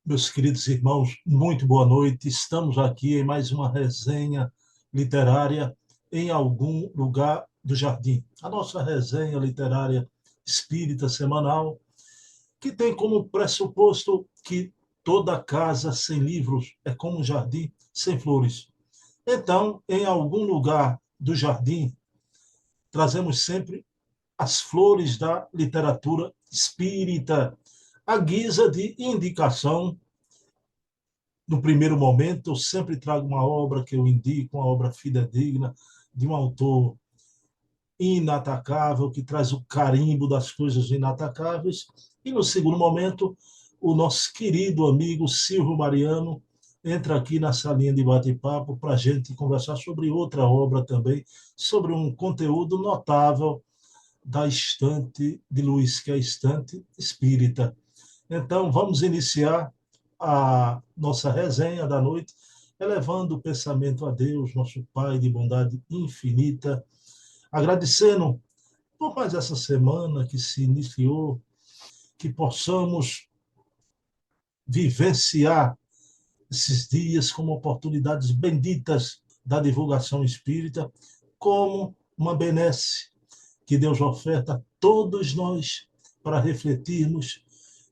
Meus queridos irmãos, muito boa noite. Estamos aqui em mais uma resenha literária em algum lugar do jardim. A nossa resenha literária espírita semanal, que tem como pressuposto que toda casa sem livros é como um jardim sem flores. Então, em algum lugar do jardim, trazemos sempre as flores da literatura espírita, à guisa de indicação. No primeiro momento, eu sempre trago uma obra que eu indico, uma obra fidedigna, de um autor inatacável, que traz o carimbo das coisas inatacáveis. E no segundo momento, o nosso querido amigo Silvio Mariano entra aqui na salinha de bate-papo para a gente conversar sobre outra obra também, sobre um conteúdo notável da estante de Luiz, que é a estante espírita. Então, vamos iniciar a nossa resenha da noite, elevando o pensamento a Deus, nosso Pai de bondade infinita, agradecendo por mais essa semana que se iniciou, que possamos vivenciar esses dias como oportunidades benditas da divulgação espírita, como uma benesse que Deus oferta a todos nós para refletirmos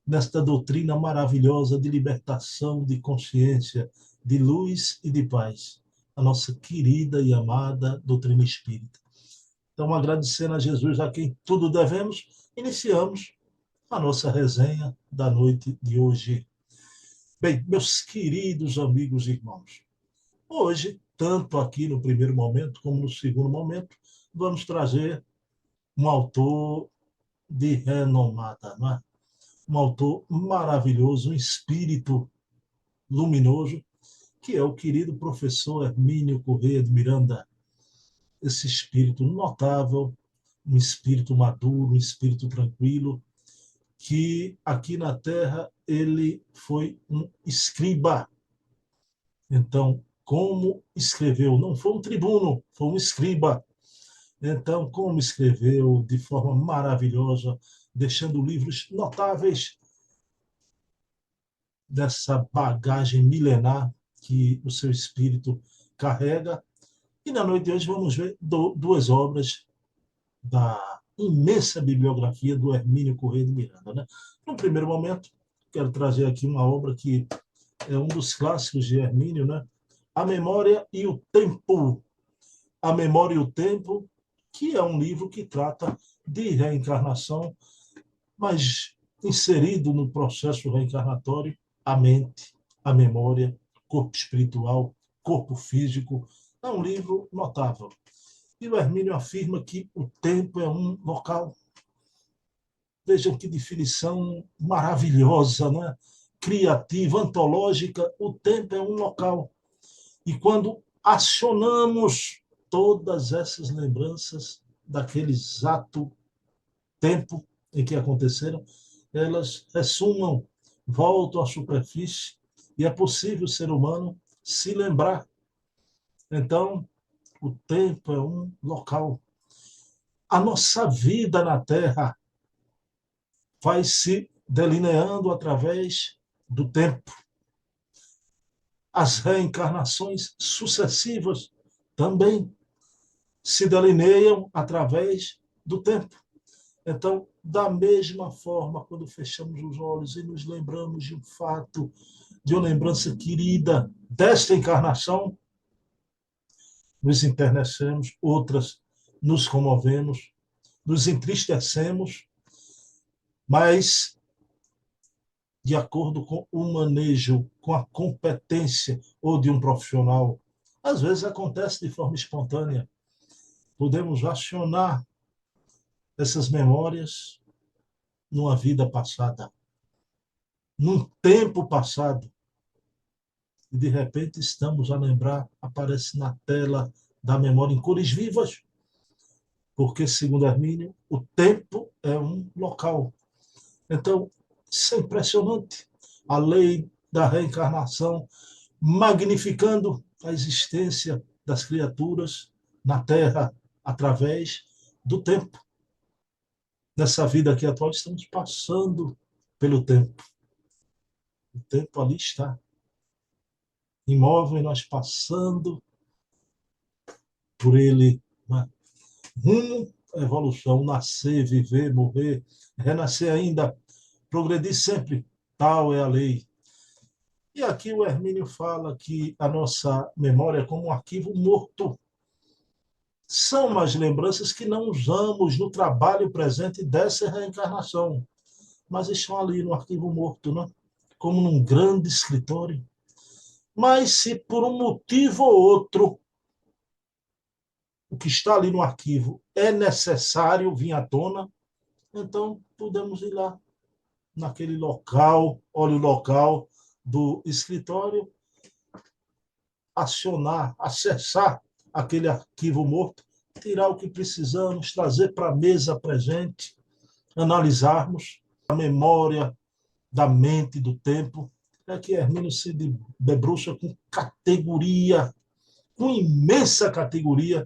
nesta doutrina maravilhosa de libertação de consciência, de luz e de paz, a nossa querida e amada doutrina espírita. Então, agradecendo a Jesus, a quem tudo devemos, iniciamos a nossa resenha da noite de hoje. Bem, meus queridos amigos e irmãos, hoje, tanto aqui no primeiro momento como no segundo momento, vamos trazer um autor de renomada, não é? Um autor maravilhoso, um espírito luminoso, que é o querido professor Hermínio Corrêa de Miranda. Esse espírito notável, um espírito maduro, um espírito tranquilo, que aqui na Terra ele foi um escriba. Então, como escreveu, não foi um tribuno, foi um escriba. Então, como escreveu de forma maravilhosa, deixando livros notáveis dessa bagagem milenar que o seu espírito carrega. E na noite de hoje vamos ver duas obras da imensa bibliografia do Hermínio Corrêa de Miranda, né? No primeiro momento, quero trazer aqui uma obra que é um dos clássicos de Hermínio, né? A Memória e o Tempo. A Memória e o Tempo, que é um livro que trata de reencarnação, mas inserido no processo reencarnatório, a mente, a memória, corpo espiritual, corpo físico. É um livro notável. E o Hermínio afirma que o tempo é um local. Vejam que definição maravilhosa, né? Criativa, antológica. O tempo é um local. E quando acionamos todas essas lembranças daquele exato tempo em que aconteceram, elas ressumam, voltam à superfície, e é possível o ser humano se lembrar. Então, o tempo é um local. A nossa vida na Terra vai se delineando através do tempo. As reencarnações sucessivas também se delineiam através do tempo. Então, da mesma forma, quando fechamos os olhos e nos lembramos de um fato, de uma lembrança querida desta encarnação, nos enternecemos, outras nos comovemos, nos entristecemos, mas de acordo com o manejo, com a competência ou de um profissional. Às vezes acontece de forma espontânea. Podemos acionar essas memórias numa vida passada, num tempo passado, e de repente estamos a lembrar, aparece na tela da memória em cores vivas, porque, segundo Hermínio, o tempo é um local. Então, isso é impressionante. A lei da reencarnação magnificando a existência das criaturas na Terra através do tempo. Nessa vida aqui atual, estamos passando pelo tempo. O tempo ali está imóvel e nós passando por ele, né? Rumo à evolução, nascer, viver, morrer, renascer ainda, progredir sempre. Tal é a lei. E aqui o Hermínio fala que a nossa memória é como um arquivo morto. São as lembranças que não usamos no trabalho presente dessa reencarnação, mas estão ali no arquivo morto, né? Como num grande escritório. Mas se por um motivo ou outro o que está ali no arquivo é necessário vir à tona, então podemos ir lá naquele local, olha o local do escritório, acionar, acessar aquele arquivo morto, tirar o que precisamos, trazer para a mesa presente, analisarmos a memória da mente, do tempo. É que Hermínio se debruça com categoria, com imensa categoria,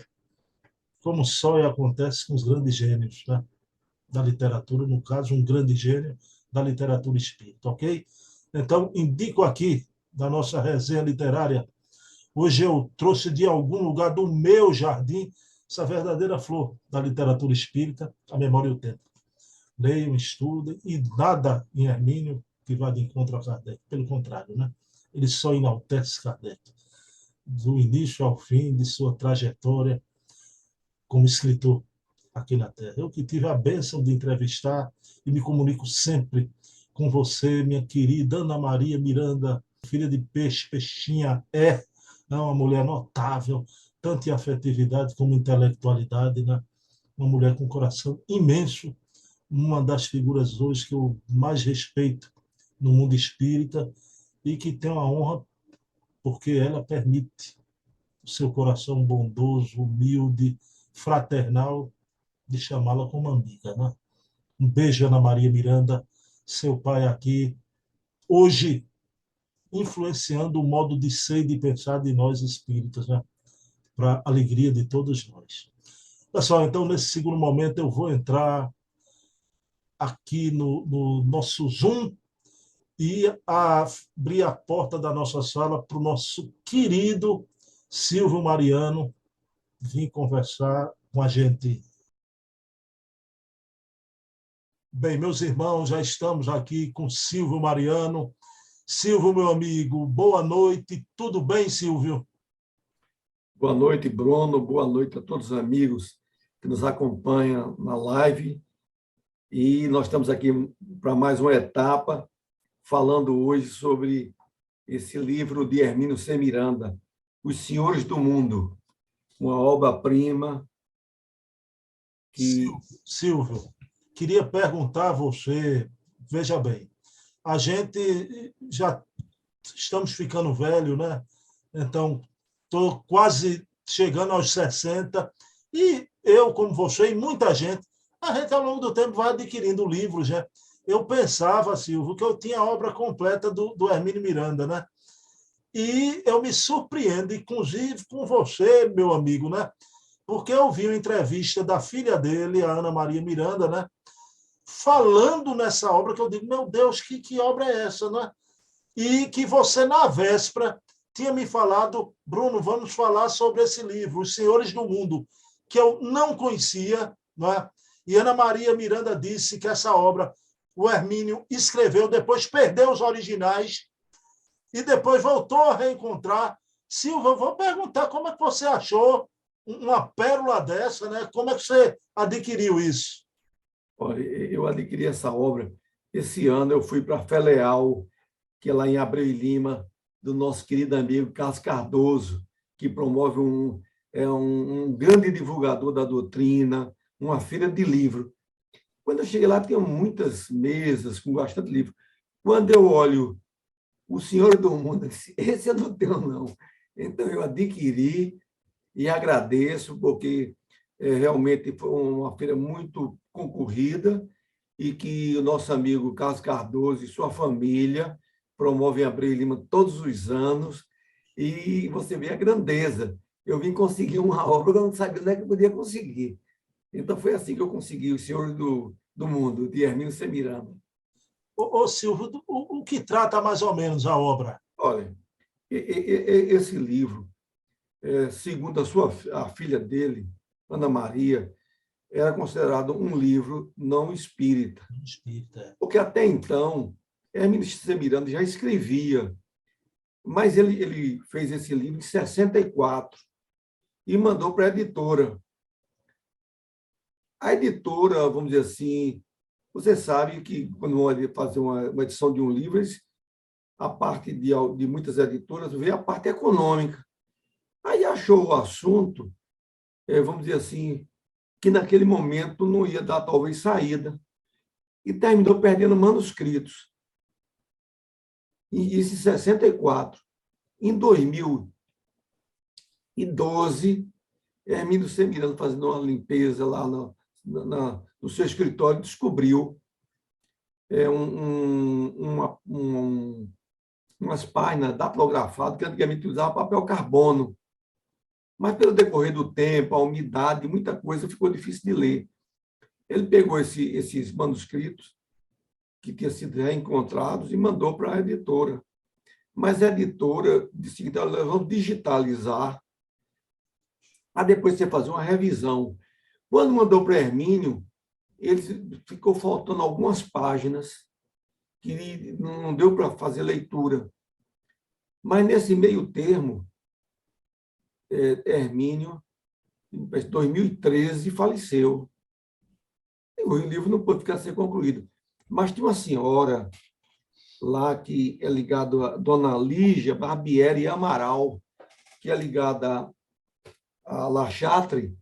como só acontece com os grandes gênios, né? Da literatura, no caso, um grande gênio da literatura espírita, ok? Então, indico aqui, da nossa resenha literária, hoje eu trouxe de algum lugar do meu jardim essa verdadeira flor da literatura espírita, a memória e o tempo. Leiam, estudem, e nada em Hermínio que vá de encontro a Kardec. Pelo contrário, né? Ele só enaltece Kardec. Do início ao fim de sua trajetória como escritor aqui na Terra. Eu que tive a bênção de entrevistar e me comunico sempre com você, minha querida Ana Maria Miranda, filha de peixe, peixinha, uma mulher notável, tanto em afetividade como em intelectualidade, né? Uma mulher com um coração imenso, uma das figuras hoje que eu mais respeito no mundo espírita e que tem uma honra porque ela permite o seu coração bondoso, humilde, fraternal, de chamá-la como amiga, né? Um beijo, Ana Maria Miranda, seu pai aqui, hoje influenciando o modo de ser e de pensar de nós espíritas, né? Para a alegria de todos nós. Pessoal, então, nesse segundo momento, eu vou entrar aqui no nosso Zoom e abrir a porta da nossa sala para o nosso querido Silvio Mariano vir conversar com a gente. Bem, meus irmãos, já estamos aqui com Silvio Mariano. Silvio, meu amigo, boa noite. Tudo bem, Silvio? Boa noite, Bruno. Boa noite a todos os amigos que nos acompanham na live. E nós estamos aqui para mais uma etapa, falando hoje sobre esse livro de Hermínio C. Miranda, Os Senhores do Mundo, uma obra-prima que... Silvio, queria perguntar a você, veja bem, a gente já estamos ficando velho, né? Então, estou quase chegando aos 60 e eu, como você e muita gente, a gente ao longo do tempo vai adquirindo livros, né? Eu pensava, Silvio, que eu tinha a obra completa do Hermínio Miranda, né? E eu me surpreendo, inclusive com você, meu amigo, né? Porque eu vi uma entrevista da filha dele, a Ana Maria Miranda, né? Falando nessa obra, que eu digo, meu Deus, que obra é essa, né? E que você, na véspera, tinha me falado, Bruno, vamos falar sobre esse livro, Os Senhores do Mundo, que eu não conhecia, não é? E Ana Maria Miranda disse que essa obra o Hermínio escreveu, depois perdeu os originais e depois voltou a reencontrar. Silva, eu vou perguntar como é que você achou uma pérola dessa, né? Como é que você adquiriu isso? Olha, eu adquiri essa obra. Esse ano eu fui para Feleal, que é lá em Abreu e Lima, do nosso querido amigo Carlos Cardoso, que promove um grande divulgador da doutrina, uma feira de livro. Quando eu cheguei lá, tinha muitas mesas com bastante livro. Quando eu olho O Senhor do Mundo, eu disse, esse eu não tenho, não. Então, eu adquiri e agradeço, porque realmente foi uma feira muito concorrida e que o nosso amigo Carlos Cardoso e sua família promovem Abreu e Lima todos os anos, e você vê a grandeza. Eu vim conseguir uma obra que eu não sabia onde é que eu podia conseguir. Então, foi assim que eu consegui O Senhor do Mundo, de Hermínio C. Miranda. Ô, Silvio, o que trata mais ou menos a obra? Olha, esse livro, segundo a filha dele, Ana Maria, era considerado um livro não espírita, Espírita. porque até então Hermínio de Miranda já escrevia, mas ele fez esse livro em 64 e mandou para a editora. A editora, vamos dizer assim, você sabe que quando vão fazer uma edição de um livro, a parte de muitas editoras vê a parte econômica. Aí achou o assunto, vamos dizer assim, que naquele momento não ia dar talvez saída, e terminou perdendo manuscritos. E isso em 64. Em 2012, Hermínio C. Miranda, fazendo uma limpeza lá no seu escritório, descobriu umas páginas datilografadas que antigamente usava papel carbono. Mas, pelo decorrer do tempo, a umidade, muita coisa ficou difícil de ler. Ele pegou esses manuscritos que tinham sido reencontrados e mandou para a editora. Mas a editora disse que nós vamos digitalizar, para depois você fazer uma revisão. Quando mandou para Hermínio, ele ficou faltando algumas páginas que não deu para fazer leitura. Mas, nesse meio termo, Hermínio, em 2013, faleceu. O livro não pôde ficar sem concluído. Mas tinha uma senhora lá que é ligada a Dona Lígia Barbieri Amaral, que é ligada a La Chatre,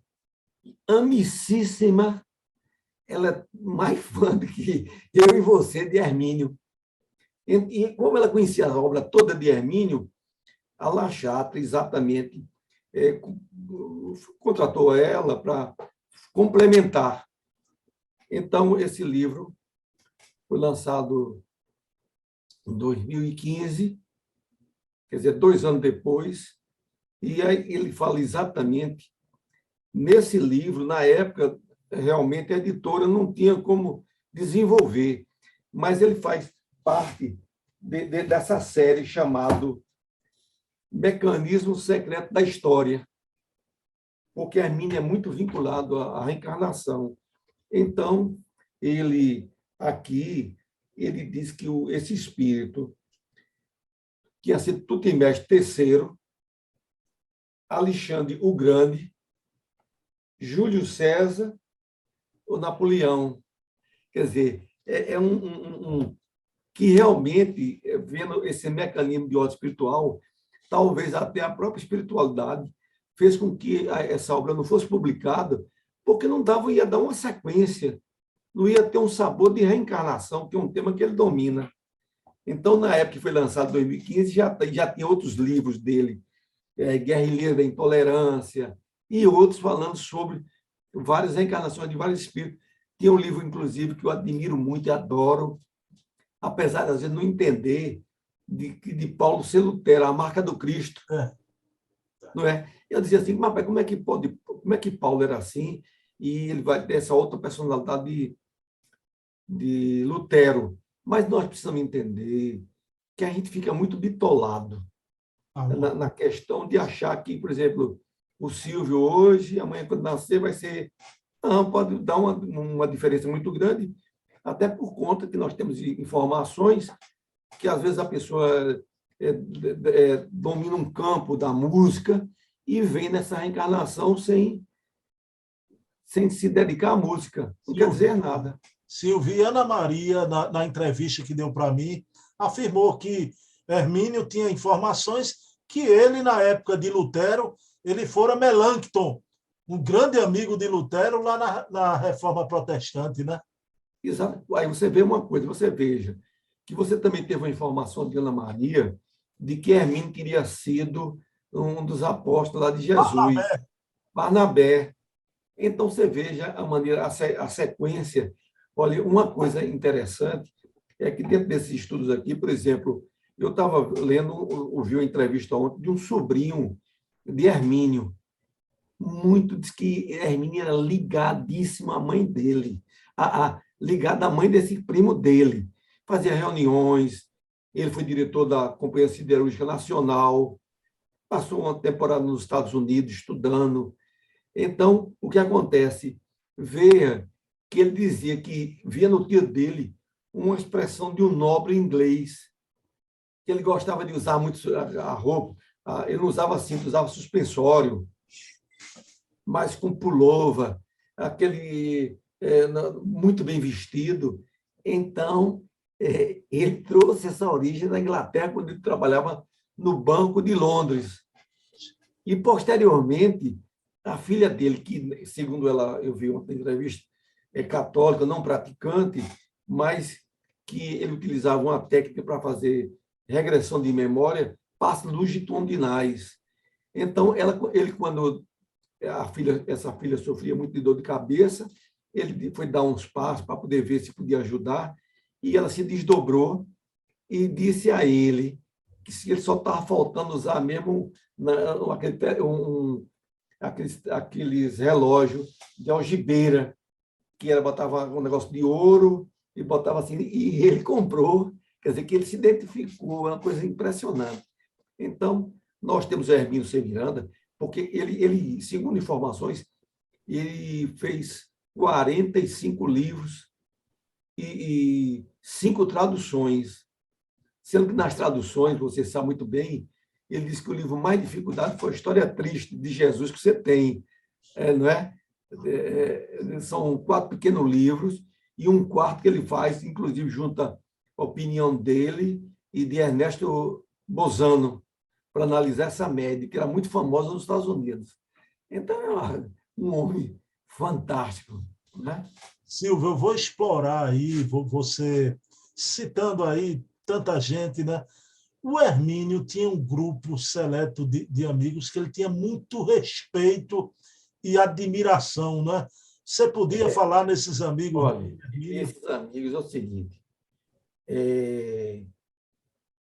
amicíssima. Ela é mais fã do que eu e você de Hermínio. E como ela conhecia a obra toda de Hermínio, a La Chatre exatamente contratou ela para complementar. Então, esse livro foi lançado em 2015, quer dizer, 2 anos depois, e aí ele fala exatamente nesse livro, na época, realmente a editora não tinha como desenvolver, mas ele faz parte dessa série chamado Mecanismo Secreto da História, porque Hermínio é muito vinculado à reencarnação. Então, ele diz que esse espírito, que ia ser Tutmés III, Alexandre o Grande, Júlio César ou Napoleão. Quer dizer, que realmente, vendo esse mecanismo de ordem espiritual, talvez até a própria espiritualidade fez com que essa obra não fosse publicada, porque ia dar uma sequência, não ia ter um sabor de reencarnação, que é um tema que ele domina. Então, na época que foi lançado em 2015, já tinha outros livros dele, Guerrilheiro da Intolerância, e outros falando sobre várias reencarnações de vários espíritos. Tinha um livro, inclusive, que eu admiro muito e adoro, apesar de, às vezes, não entender, de Paulo C. Lutero, A Marca do Cristo. Não é? Eu dizia assim, mas como é que Paulo era assim e ele vai ter essa outra personalidade de Lutero? Mas nós precisamos entender que a gente fica muito bitolado na questão de achar que, por exemplo, o Silvio hoje, amanhã quando nascer vai ser... Não, pode dar uma diferença muito grande, até por conta que nós temos informações que às vezes a pessoa domina um campo da música e vem nessa reencarnação sem se dedicar à música. Não quer dizer nada. Silvia Ana Maria, na entrevista que deu para mim, afirmou que Hermínio tinha informações que ele, na época de Lutero, ele fora Melancton, um grande amigo de Lutero lá na Reforma Protestante, né? Exato. Aí você vê uma coisa, você veja que você também teve uma informação de Ana Maria de que Hermínio teria sido um dos apóstolos lá de Jesus, Barnabé. Então, você veja a sequência. Olha, uma coisa interessante é que dentro desses estudos aqui, por exemplo, eu estava ouvi uma entrevista ontem de um sobrinho de Hermínio, diz que Hermínio era ligadíssimo à mãe dele, ligada à mãe desse primo dele. fazia reuniões, ele foi diretor da Companhia Siderúrgica Nacional, passou uma temporada nos Estados Unidos estudando. Então, o que acontece? Veja que ele dizia que via no tio dele uma expressão de um nobre inglês, que ele gostava de usar muito a roupa, ele não usava cinto, usava suspensório, mas com pullover, aquele muito bem vestido. Então, ele trouxe essa origem da Inglaterra quando ele trabalhava no Banco de Londres. E, posteriormente, a filha dele, que, segundo ela, eu vi uma entrevista, é católica, não praticante, mas que ele utilizava uma técnica para fazer regressão de memória, passos longitudinais. Então, ele, quando essa filha sofria muito de dor de cabeça, ele foi dar uns passos para poder ver se podia ajudar, e ela se desdobrou e disse a ele que se ele só estava faltando usar mesmo aqueles relógios de algibeira, que ela botava um negócio de ouro e botava assim, e ele comprou, quer dizer, que ele se identificou, é uma coisa impressionante. Então, nós temos o Hermínio C. Miranda, porque ele, segundo informações, ele fez 45 livros e 5 traduções, sendo que nas traduções, você sabe muito bem, ele disse que o livro mais dificuldade foi a História Triste de Jesus que você tem, não é? São 4 pequenos livros e um quarto que ele faz, inclusive junta a opinião dele e de Ernesto Bozano, para analisar essa média, que era muito famosa nos Estados Unidos. Então, é um homem fantástico, né? Silvio, eu vou explorar aí, você citando aí tanta gente, né? O Hermínio tinha um grupo seleto de amigos que ele tinha muito respeito e admiração, né? Você podia falar nesses amigos do Olha, Hermínio? esses amigos é o seguinte,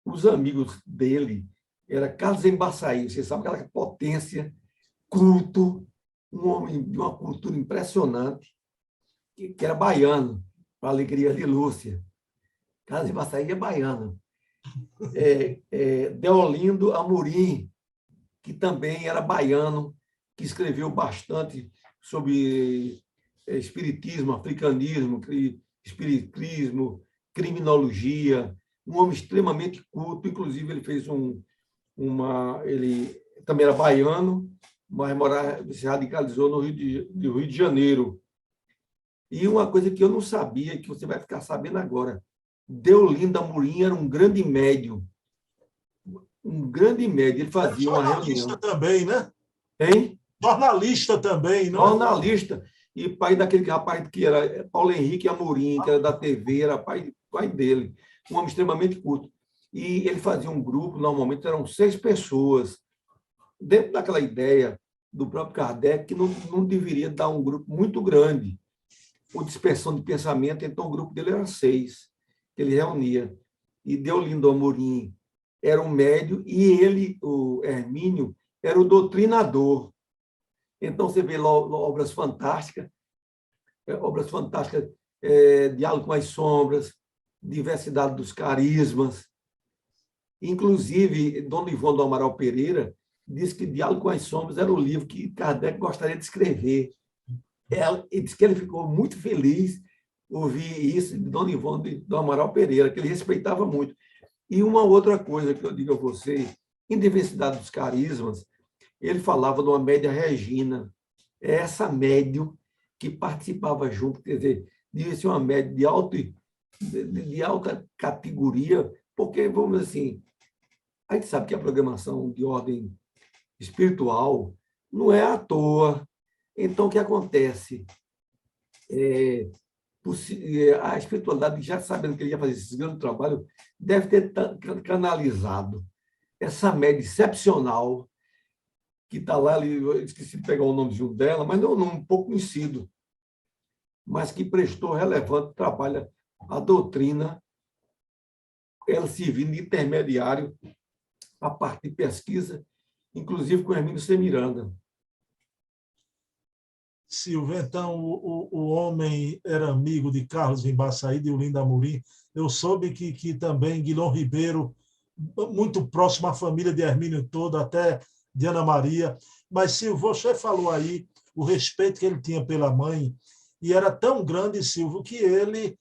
os amigos dele era Carlos Embaçaí, você sabe aquela potência, culto, um homem de uma cultura impressionante, que era baiano, para a alegria de Lúcia. Carlos Embaçaí é baiano. Deolindo Amorim, que também era baiano, que escreveu bastante sobre espiritismo, africanismo, espiritismo, criminologia, um homem extremamente culto, inclusive ele fez ele também era baiano, mas se radicalizou no Rio de Janeiro. E uma coisa que eu não sabia, que você vai ficar sabendo agora, Deolindo Amorim era um grande médium, ele fazia uma Jornalista reunião. também, né? Hein? Jornalista também, não é? Jornalista, e pai daquele rapaz que era Paulo Henrique Amorim, que era da TV, era pai dele, um homem extremamente culto. E ele fazia um grupo, normalmente eram 6 pessoas, dentro daquela ideia do próprio Kardec, que não deveria dar um grupo muito grande, por dispersão de pensamento, então o grupo dele era 6, que ele reunia. E Deolindo Amorim era um médio, e ele, o Hermínio, era o doutrinador. Então, você vê lá obras fantásticas, Diálogo com as Sombras, Diversidade dos Carismas. Inclusive, Dom Livon do Amaral Pereira disse que Diálogo com as Sombras era o livro que Kardec gostaria de escrever. Ele disse que ele ficou muito feliz ouvir isso de Dom Livon do Amaral Pereira, que ele respeitava muito. E uma outra coisa que eu digo a você, em Diversidade dos Carismas, ele falava de uma média Regina, essa médium que participava junto, quer dizer, devia ser uma média de alta categoria, porque, vamos dizer assim, a gente sabe que a programação de ordem espiritual não é à toa. Então, o que acontece? A espiritualidade, já sabendo que ele ia fazer esse grande trabalho, deve ter canalizado essa média excepcional que está lá, eu esqueci de pegar o nome dela, mas não um pouco conhecido, mas que prestou relevante trabalho à doutrina, ela servindo de intermediário a parte de pesquisa, inclusive com Hermínio C. Miranda. Silvio, então o homem era amigo de Carlos Embaçaí, de Olinda Amorim. Eu soube que também Guilherme Ribeiro, muito próximo à família de Hermínio todo, até de Ana Maria. Mas, Silvio, você falou aí o respeito que ele tinha pela mãe, e era tão grande, Silvio, que ele,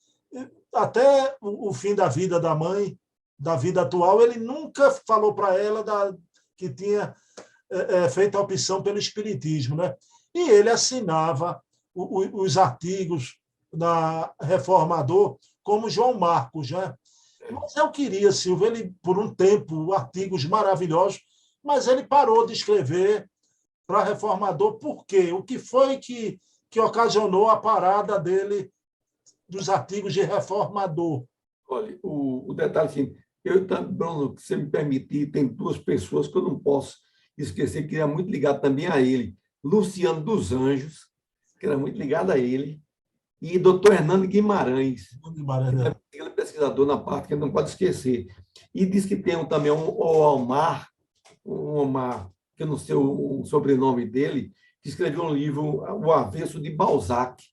até o fim da vida da mãe, da vida atual, ele nunca falou para ela que tinha feito a opção pelo espiritismo, né? E ele assinava os artigos da Reformador como João Marcos, né? Mas eu queria, Silvio, ele, por um tempo, artigos maravilhosos, mas ele parou de escrever para Reformador. Por quê? O que foi que ocasionou a parada dele dos artigos de Reformador? Olha, o detalhe assim, Bruno, se você me permitir, tem duas pessoas que eu não posso esquecer, que era muito ligado também a ele. Luciano dos Anjos, que era muito ligado a ele, e doutor Hernando Guimarães, que é pesquisador na parte que a gente não pode esquecer. E diz que tem também um Omar, que eu não sei o sobrenome dele, que escreveu um livro, O Avesso de Balzac,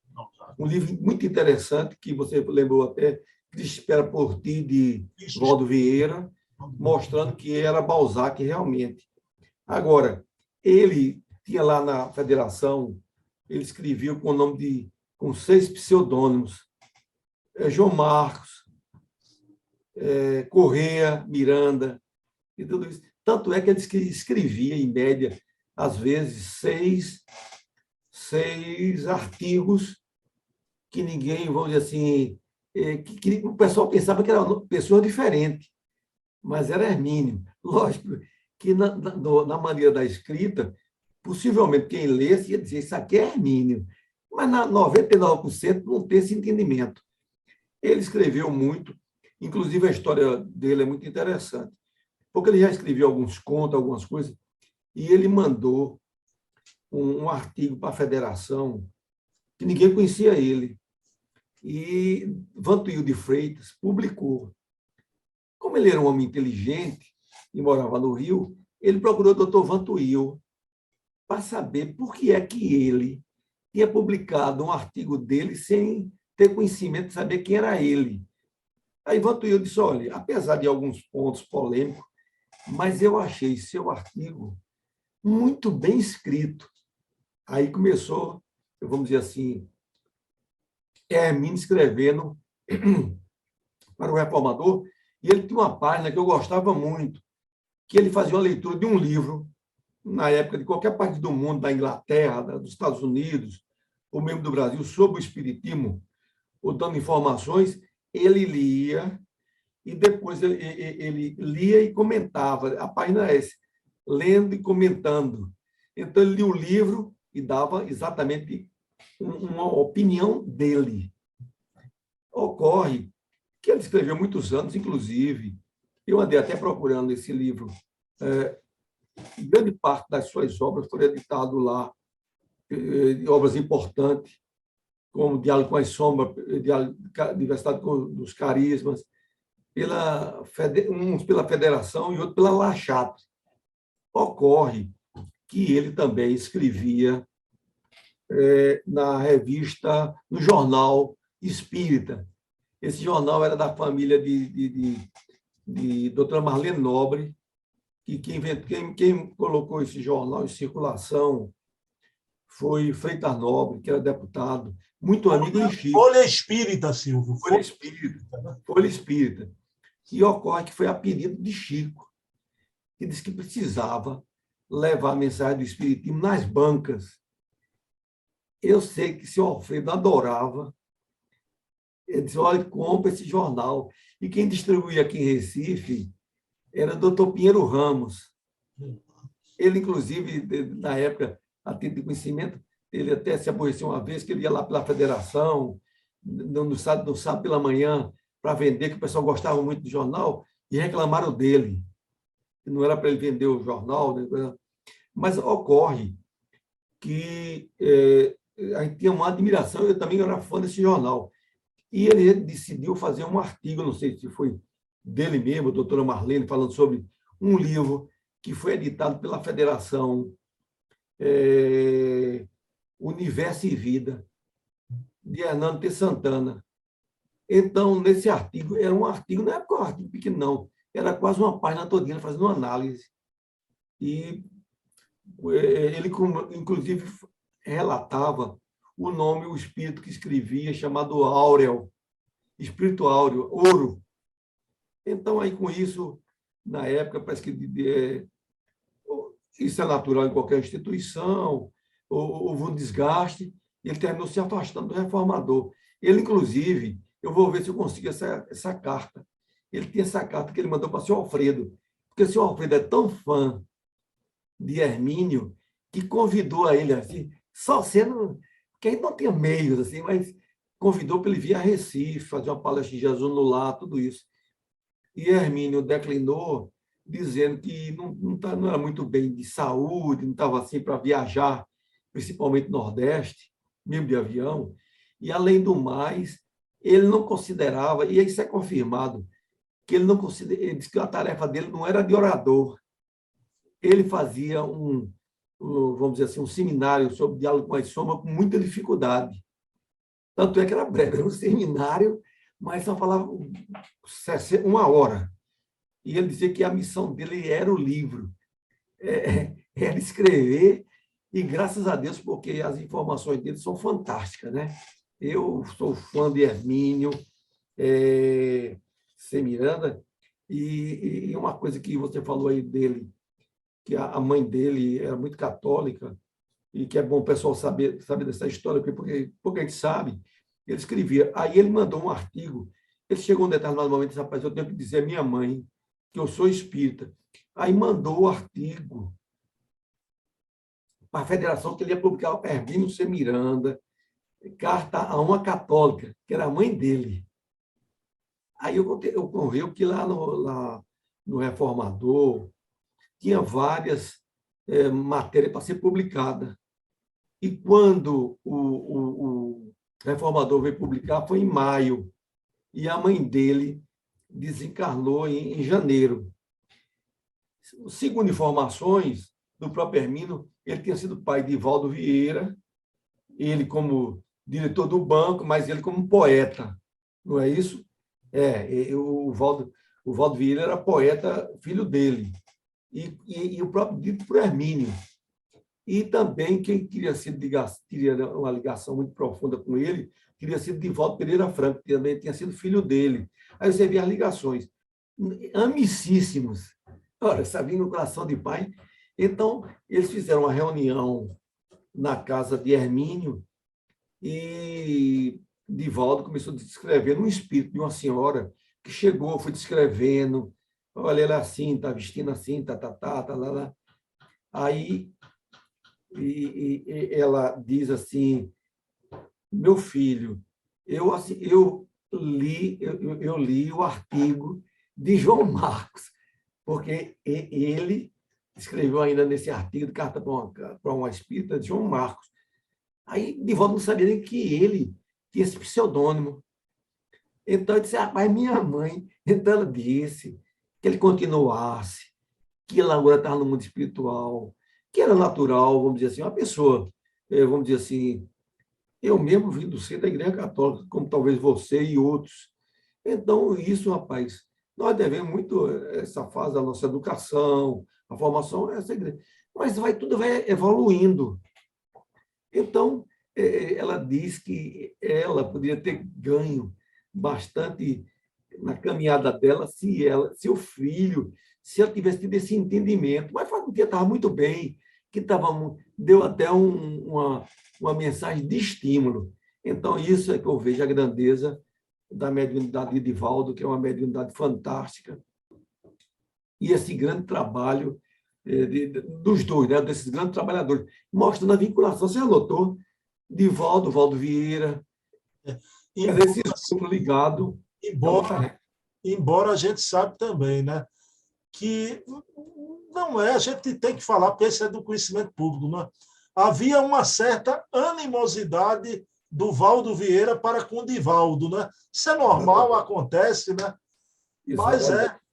um livro muito interessante, que você lembrou até, Cristo Espera por Ti, de Valdo Vieira, mostrando que era Balzac realmente. Agora, ele tinha lá na federação, ele escrevia com o nome com 6 pseudônimos, João Marcos, Correia, Miranda, e tudo isso. Tanto é que ele escrevia, em média, às vezes, seis artigos que ninguém, vamos dizer assim, que o pessoal pensava que era uma pessoa diferente, mas era Hermínio. Lógico que na maneira da escrita, possivelmente quem lesse ia dizer isso aqui é Hermínio, mas na 99% não tem esse entendimento. Ele escreveu muito, inclusive a história dele é muito interessante, porque ele já escreveu alguns contos, algumas coisas, e ele mandou um artigo para a federação que ninguém conhecia ele. E Vantuil de Freitas publicou. Como ele era um homem inteligente e morava no Rio, ele procurou o doutor Vantuil para saber por que é que ele tinha publicado um artigo dele sem ter conhecimento de saber quem era ele. Aí Vantuil disse, olha, apesar de alguns pontos polêmicos, mas eu achei seu artigo muito bem escrito. Aí começou, vamos dizer assim, Hermínio escrevendo para o Reformador, e ele tinha uma página que eu gostava muito, que ele fazia uma leitura de um livro, na época de qualquer parte do mundo, da Inglaterra, dos Estados Unidos, ou mesmo do Brasil, sobre o Espiritismo, ou dando informações, ele lia, e depois ele lia e comentava. A página é essa, lendo e comentando. Então, ele lia o livro e dava exatamente uma opinião dele. Ocorre que ele escreveu muitos anos, inclusive, eu andei até procurando esse livro, grande parte das suas obras foram editadas lá, obras importantes, como Diálogo com as Sombras, Diversidade dos Carismas, uns pela Federação e outros pela La Chatre. Ocorre que ele também escrevia na revista, no jornal Espírita. Esse jornal era da família de doutora Marlene Nobre, que quem colocou esse jornal em circulação foi Freitas Nobre, que era deputado, muito amigo de Chico. Folha Espírita, Silvio. Folha Espírita. E ocorre que foi a pedido de Chico, que disse que precisava levar a mensagem do Espiritismo nas bancas. Eu sei que o senhor Alfredo adorava. Ele disse, olha, compra esse jornal. E quem distribuía aqui em Recife era o doutor Pinheiro Ramos. Ele, inclusive, na época, a título de conhecimento, ele até se aborreceu uma vez, que ele ia lá pela federação, no sábado pela manhã, para vender, que o pessoal gostava muito do jornal, e reclamaram dele, que não era para ele vender o jornal. Né? Mas ocorre que a gente tinha uma admiração, eu também era fã desse jornal. E ele decidiu fazer um artigo, não sei se foi dele mesmo, a doutora Marlene, falando sobre um livro que foi editado pela Federação Universo e Vida, de Hernando T. Santana. Então, nesse artigo, era um artigo, não era um artigo pequeno, não, era quase uma página todinha fazendo uma análise. E ele, inclusive, relatava o nome, o espírito que escrevia, chamado Áureo, espírito áureo, ouro. Então, aí, com isso, na época, parece que isso é natural em qualquer instituição, houve um desgaste, e ele terminou se afastando do reformador. Ele, inclusive, eu vou ver se eu consigo essa carta. Ele tinha essa carta que ele mandou para o senhor Alfredo, porque o senhor Alfredo é tão fã de Hermínio que convidou a ele, assim, só sendo... que ele não tinha meios, assim, mas convidou para ele vir a Recife, fazer uma palestra de Jesus no Lar, tudo isso. E Hermínio declinou, dizendo que não era muito bem de saúde, não estava assim para viajar, principalmente Nordeste, mesmo de avião. E, além do mais, ele não considerava, e isso é confirmado, que ele não considera, ele disse que a tarefa dele não era de orador. Ele fazia vamos dizer assim, um seminário sobre diálogo com as sombras com muita dificuldade. Tanto é que era breve, era um seminário, mas só falava 1 hora. E ele dizia que a missão dele era o livro, era escrever, e graças a Deus, porque as informações dele são fantásticas, né? Eu sou fã de Hermínio, C. Miranda, e uma coisa que você falou aí dele, que a mãe dele era muito católica, e que é bom o pessoal saber dessa história, porque a gente sabe, ele escrevia. Aí ele mandou um artigo, ele chegou um determinado momento e disse, rapaz, eu tenho que dizer à minha mãe que eu sou espírita. Aí mandou o artigo para a federação que ele ia publicar, o Hermínio C. Miranda, carta a uma católica, que era a mãe dele. Aí ocorreu que lá no Reformador tinha várias matérias para ser publicada. E quando o Reformador veio publicar, foi em maio, e a mãe dele desencarnou em janeiro. Segundo informações do próprio Hermínio, ele tinha sido pai de Valdo Vieira, ele como diretor do banco, mas ele como poeta, não é isso? O Valdo Vieira era poeta, filho dele, e o próprio dito por Hermínio. E também quem queria uma ligação muito profunda com ele, queria ser Divaldo Pereira Franco, que também tinha sido filho dele. Aí você vê as ligações. Amicíssimos. Olha, essa vinculação de pai. Então, eles fizeram uma reunião na casa de Hermínio e Divaldo começou a descrever um espírito de uma senhora que chegou, foi descrevendo, olha, ela é assim, está vestindo assim, lá. Aí ela diz assim, meu filho, eu li o artigo de João Marcos, porque ele escreveu ainda nesse artigo de carta para uma espírita de João Marcos. Aí Divaldo não sabia nem que ele tinha esse pseudônimo. Então, eu disse, rapaz, minha mãe. Então, ela disse que ele continuasse, que ele agora estava no mundo espiritual, que era natural, vamos dizer assim, uma pessoa, vamos dizer assim, eu mesmo vim do centro da Igreja Católica, como talvez você e outros. Então, isso, rapaz, nós devemos muito essa fase da nossa educação, a formação, essa igreja. Mas tudo vai evoluindo. Então, ela diz que ela poderia ter ganho bastante na caminhada dela se o filho, se ela tivesse tido esse entendimento. Mas foi um dia estava muito bem, que deu até uma mensagem de estímulo. Então, isso é que eu vejo a grandeza da mediunidade de Divaldo, que é uma mediunidade fantástica, e esse grande trabalho dos dois, né, desses grandes trabalhadores, mostrando a vinculação. Você anotou? Divaldo, Valdo Vieira, esse grupo ligado. Embora a gente sabe também, né, que não é, a gente tem que falar, porque isso é do conhecimento público, né? Havia uma certa animosidade do Valdo Vieira para com o Divaldo, né? Isso é normal, acontece, né? Mas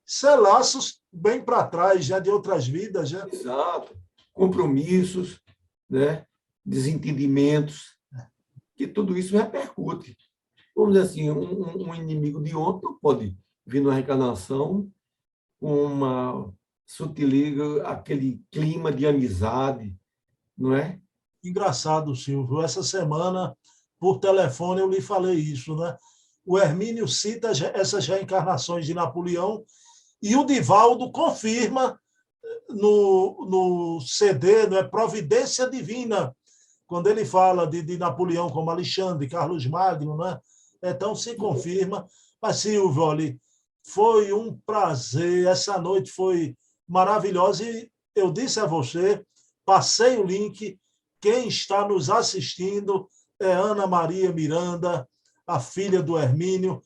isso é laços bem para trás, já de outras vidas. Já. Exato. Compromissos, né? desentendimentos, que tudo isso repercute. Vamos dizer assim, um inimigo de ontem não pode vir na reencarnação com uma sutileza, aquele clima de amizade, não é? Engraçado, Silvio. Essa semana, por telefone, eu lhe falei isso, né? O Hermínio cita essas reencarnações de Napoleão e o Divaldo confirma no CD, não é? Providência Divina, quando ele fala de Napoleão como Alexandre, Carlos Magno, né? Então se confirma. Mas, Silvio, olha, foi um prazer, essa noite foi maravilhosa e eu disse a você, passei o link, quem está nos assistindo é Ana Maria Miranda, a filha do Hermínio,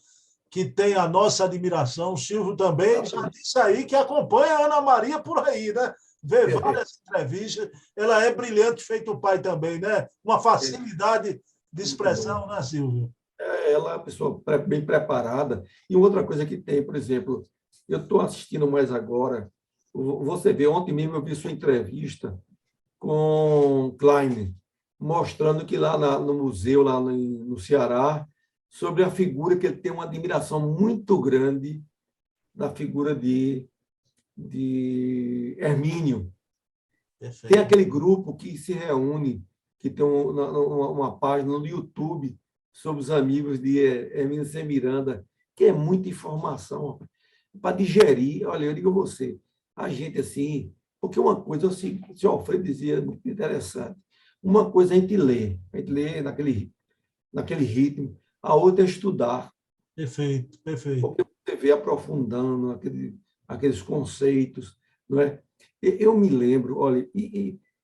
que tem a nossa admiração. O Silvio também já disse aí que acompanha a Ana Maria por aí, né? Vê várias entrevistas. Ela é brilhante, feito o pai também, né? Uma facilidade de expressão, né, Silvio? Ela é uma pessoa bem preparada. E outra coisa que tem, por exemplo, eu estou assistindo mais agora, você vê, ontem mesmo eu vi sua entrevista com Klein, mostrando que lá no museu, lá no Ceará, sobre a figura que ele tem uma admiração muito grande da figura de Hermínio. Perfeito. Tem aquele grupo que se reúne, que tem uma página no YouTube sobre os amigos de Hermínio C. Miranda, que é muita informação para digerir. Olha, eu digo a você, a gente assim, porque uma coisa, assim, o senhor Alfredo dizia, muito interessante, uma coisa a gente lê naquele ritmo, a outra é estudar. Perfeito, perfeito. Porque você vê aprofundando aqueles conceitos, não é? Eu me lembro, olha,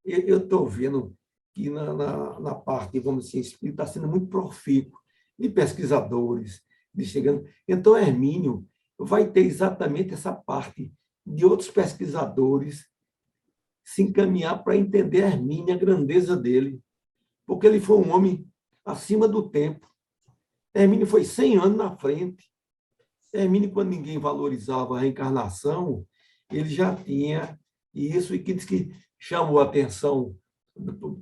eu estou vendo que na parte, vamos dizer, espírita está sendo muito profícuo de pesquisadores, de chegando. Então, Hermínio vai ter exatamente essa parte de outros pesquisadores se encaminhar para entender Hermínio, a grandeza dele, porque ele foi um homem acima do tempo. Hermínio foi 100 anos na frente. Hermínio, quando ninguém valorizava a reencarnação, ele já tinha isso, e que diz que chamou a atenção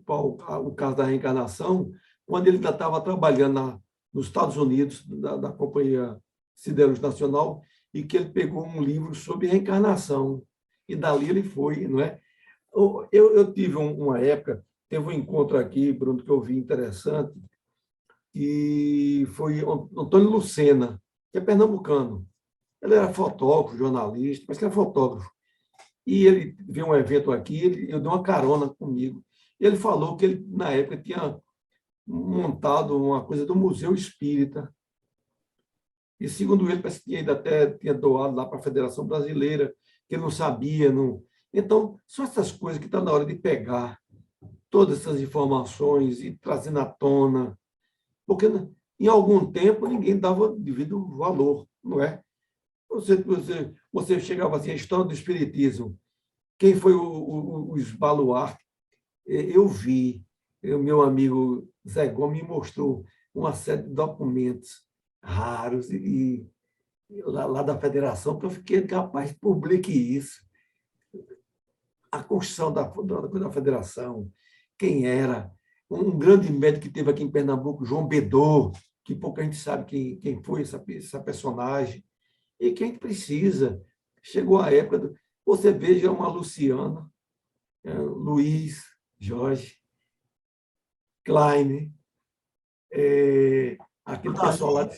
para o caso da reencarnação, quando ele ainda estava trabalhando nos Estados Unidos, da Companhia Siderúrgica Nacional, e que ele pegou um livro sobre reencarnação. E dali ele foi, não é? Eu tive uma época, teve um encontro aqui, Bruno, que eu vi interessante, e foi Antônio Lucena, que é pernambucano. Ele era fotógrafo, jornalista, mas que era fotógrafo. E ele viu um evento aqui, eu dei uma carona comigo. Ele falou que ele, na época, tinha montado uma coisa do Museu Espírita. E, segundo ele, parece que ainda até tinha doado lá para a Federação Brasileira, que ele não sabia. Não... Então, são essas coisas que está na hora de pegar todas essas informações e trazer à tona, porque em algum tempo ninguém dava devido valor, não é? Você chegava assim, a história do Espiritismo, quem foi os baluartes? Eu vi, meu amigo Zé Gomes me mostrou uma série de documentos raros lá da Federação, que eu fiquei capaz, publique isso. A construção da Federação, quem era, um grande médico que teve aqui em Pernambuco, João Bedô, que pouca gente sabe quem foi essa personagem, e que a gente precisa. Chegou a época, você veja uma Luciana, Luiz, Jorge, Klein, aquele pessoal lá,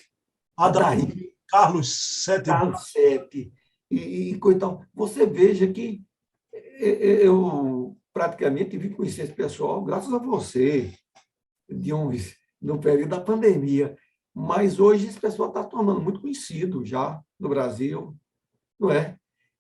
Adair, Carlos Sete. Carlos Sete, e coitado. Você veja que eu praticamente vim conhecer esse pessoal graças a você, no período da pandemia. Mas hoje esse pessoal está tornando muito conhecido já no Brasil, não é?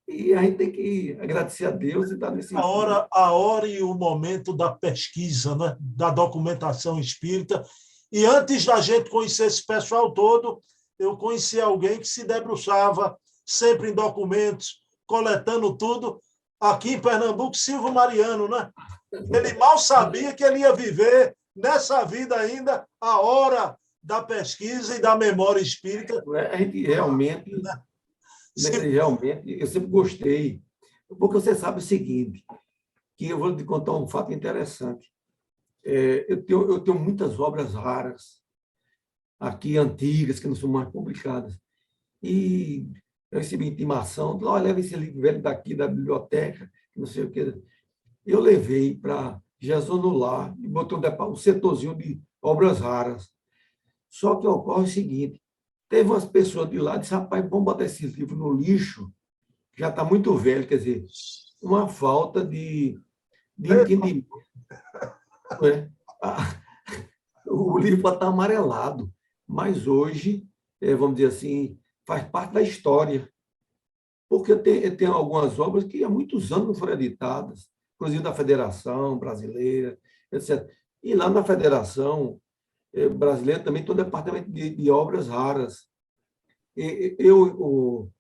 E a gente tem que agradecer a Deus e dar nesse A hora e o momento da pesquisa, né? Da documentação espírita. E antes da gente conhecer esse pessoal todo, eu conheci alguém que se debruçava sempre em documentos, coletando tudo. Aqui em Pernambuco, Silvio Mariano, né? Ele mal sabia que ele ia viver nessa vida ainda a hora da pesquisa e da memória espírita. A gente realmente, eu sempre gostei, porque você sabe o seguinte, que eu vou te contar um fato interessante. eu tenho muitas obras raras aqui, antigas, que não são mais publicadas. E eu recebi intimação, olha, leva esse livro velho daqui da biblioteca, não sei o quê. Eu levei para Jesus no Lar e botei um setorzinho de obras raras. Só que ocorre o seguinte, teve umas pessoas de lá que disseram, rapaz, vamos botar esse livro no lixo, já está muito velho, quer dizer, uma falta de entendimento. Né? O livro pode estar amarelado, mas hoje, vamos dizer assim, faz parte da história. Porque tem algumas obras que há muitos anos não foram editadas, inclusive da Federação Brasileira, etc. E lá na Federação Brasileira também tem um departamento de obras raras. Eu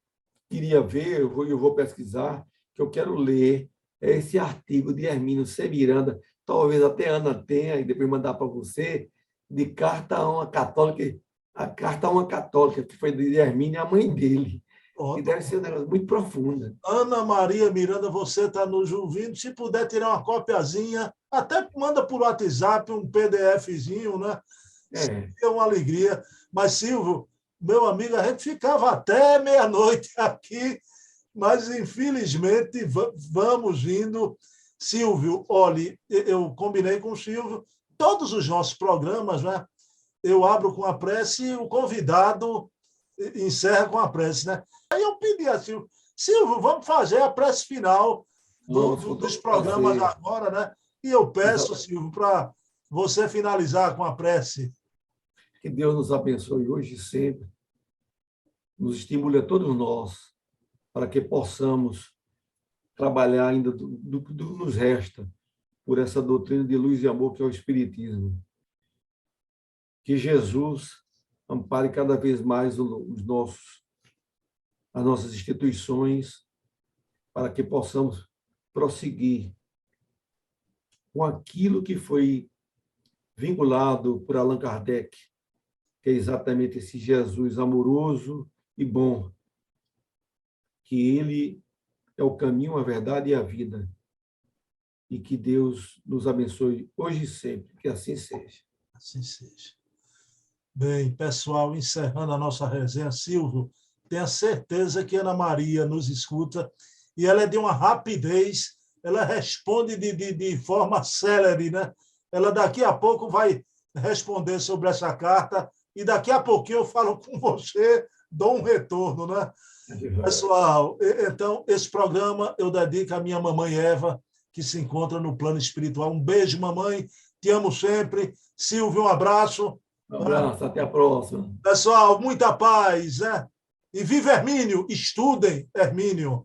queria ver, eu vou pesquisar, que eu quero ler esse artigo de Hermínio C. Miranda, talvez até a Ana tenha, e depois mandar para você, de Carta a uma Católica, a Carta a uma Católica, que foi de Hermínio, a mãe dele. E deve ser um negócio muito profundo. Ana Maria Miranda, você está nos ouvindo. Se puder tirar uma copiazinha, até manda por WhatsApp um PDFzinho, né? É uma alegria. Mas, Silvio, meu amigo, a gente ficava até meia-noite aqui, mas, infelizmente, vamos indo. Silvio, olhe, eu combinei com o Silvio, todos os nossos programas, né? Eu abro com a prece e o convidado encerra com a prece, né? Aí eu pedi a Silvio, vamos fazer a prece final dos programas agora, né? E eu peço, Silvio, para você finalizar com a prece. Que Deus nos abençoe hoje e sempre, nos estimule a todos nós, para que possamos trabalhar ainda do nos resta por essa doutrina de luz e amor que é o Espiritismo. Que Jesus ampare cada vez mais as nossas instituições, para que possamos prosseguir com aquilo que foi vinculado por Allan Kardec, que é exatamente esse Jesus amoroso e bom, que ele é o caminho, a verdade e a vida. E que Deus nos abençoe hoje e sempre, que assim seja. Assim seja. Bem, pessoal, encerrando a nossa resenha, Silvio, tenha certeza que Ana Maria nos escuta e ela é de uma rapidez, ela responde de forma célere, né? Ela daqui a pouco vai responder sobre essa carta e daqui a pouquinho eu falo com você, dou um retorno, né? Pessoal, então, esse programa eu dedico à minha mamãe Eva, que se encontra no plano espiritual. Um beijo, mamãe, te amo sempre. Silvio, um abraço. Um abraço, até a próxima. Pessoal, muita paz, né? E viva Hermínio, estudem Hermínio.